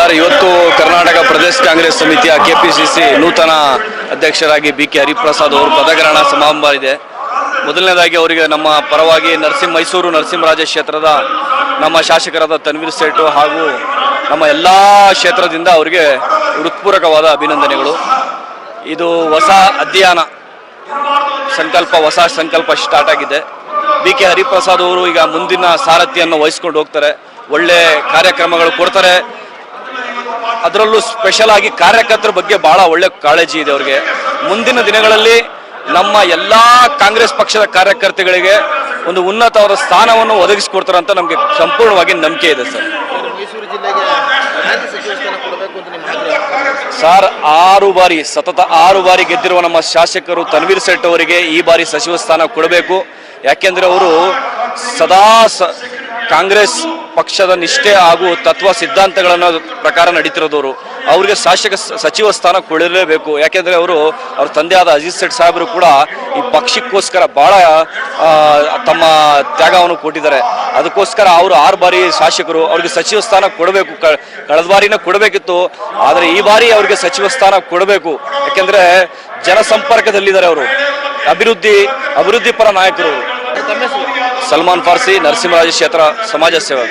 Sir, ಇವತ್ತು ಕರ್ನಾಟಕ ಪ್ರದೇಶ ಕಾಂಗ್ರೆಸ್ ಸಮಿತಿಯ KPCC ನೂತನ ಅಧ್ಯಕ್ಷರಾಗಿ ಬಿ.ಕೆ. ಹರಿಪ್ರಸಾದ್ ಅವರು ಪದಗ್ರಹಣ ಸಮಾರಂಭ ಇದೆ. ಮೊದಲನೇದಾಗಿ ಅವರಿಗೆ ನಮ್ಮ ಪರವಾಗಿ ಮೈಸೂರು ನರಸಿಂಹರಾಜ ಕ್ಷೇತ್ರದ ನಮ್ಮ ಶಾಸಕರಾದ ತನ್ವೀರ್ ಸೇಠು ಹಾಗೂ ನಮ್ಮ ಎಲ್ಲ ಕ್ಷೇತ್ರದಿಂದ ಅವರಿಗೆ ಹೃತ್ಪೂರ್ವಕವಾದ ಅಭಿನಂದನೆಗಳು. ಇದು ಹೊಸ ಅಧ್ಯಯನ ಹೊಸ ಸಂಕಲ್ಪ ಸ್ಟಾರ್ಟ್ ಆಗಿದೆ. ಬಿ.ಕೆ. ಹರಿಪ್ರಸಾದ್ ಅವರು ಈಗ ಮುಂದಿನ ಸಾರಥಿಯನ್ನು ವಹಿಸ್ಕೊಂಡು ಹೋಗ್ತಾರೆ. ಒಳ್ಳೆ ಕಾರ್ಯಕ್ರಮಗಳು ಕೊಡ್ತಾರೆ. ಅದರಲ್ಲೂ ಸ್ಪೆಷಲ್ ಆಗಿ ಕಾರ್ಯಕರ್ತರ ಬಗ್ಗೆ ಬಹಳ ಒಳ್ಳೆ ಕಾಳಜಿ ಇದೆ ಅವರಿಗೆ. ಮುಂದಿನ ದಿನಗಳಲ್ಲಿ ನಮ್ಮ ಎಲ್ಲ ಕಾಂಗ್ರೆಸ್ ಪಕ್ಷದ ಕಾರ್ಯಕರ್ತಗಳಿಗೆ ಒಂದು ಉನ್ನತವಾದ ಸ್ಥಾನವನ್ನು ಒದಗಿಸಿಕೊಡ್ತಾರೆ ಅಂತ ನಮಗೆ ಸಂಪೂರ್ಣವಾಗಿ ನಂಬಿಕೆ ಇದೆ ಸರ್. ಮೈಸೂರು ಜಿಲ್ಲೆಗೆ ಸಚಿವ ಸ್ಥಾನ ಕೊಡಬೇಕು ಅಂತ ನಿಮ್ಮ ಆಗ್ರಹ ಸರ್, 6 ಬಾರಿ ಗೆದ್ದಿರುವ ನಮ್ಮ ಶಾಸಕರು ತನ್ವೀರ್ ಸೇಠ್ ಅವರಿಗೆ ಈ ಬಾರಿ ಸಚಿವ ಸ್ಥಾನ ಕೊಡಬೇಕು. ಯಾಕೆಂದ್ರೆ ಅವರು ಸದಾ ಕಾಂಗ್ರೆಸ್ ಪಕ್ಷದ ನಿಷ್ಠೆ ಹಾಗೂ ತತ್ವ ಸಿದ್ಧಾಂತಗಳನ್ನ ಪ್ರಕಾರ ನಡೀತಿರೋದವರು. ಅವರಿಗೆ ಸಚಿವ ಸ್ಥಾನ ಕೊಡಲೇಬೇಕು. ಯಾಕೆಂದ್ರೆ ಅವ್ರ ತಂದೆಯಾದ ಅಜೀಜ್ ಸೇಠ್ ಸಾಹೇಬರು ಕೂಡ ಈ ಪಕ್ಷಕ್ಕೋಸ್ಕರ ಬಹಳ ತಮ್ಮ ತ್ಯಾಗವನ್ನು ಕೊಟ್ಟಿದ್ದಾರೆ. ಅದಕ್ಕೋಸ್ಕರ ಅವರು 6 ಬಾರಿ ಶಾಸಕರು, ಅವ್ರಿಗೆ ಸಚಿವ ಸ್ಥಾನ ಕೊಡಬೇಕು. ಕಳೆದ ಬಾರಿನ ಕೊಡಬೇಕಿತ್ತು, ಆದರೆ ಈ ಬಾರಿ ಅವರಿಗೆ ಸಚಿವ ಸ್ಥಾನ ಕೊಡಬೇಕು. ಯಾಕೆಂದ್ರೆ ಜನಸಂಪರ್ಕದಲ್ಲಿದ್ದಾರೆ ಅವರು. ಅಭಿವೃದ್ಧಿ ಪರ ನಾಯಕರು. ತಮ್ಮ ಸಲ್ಮಾನ್ ಫಾರ್ಸಿ, ನರಸಿಂಹರಾಜ ಕ್ಷೇತ್ರ ಸಮಾಜ ಸೇವಕ.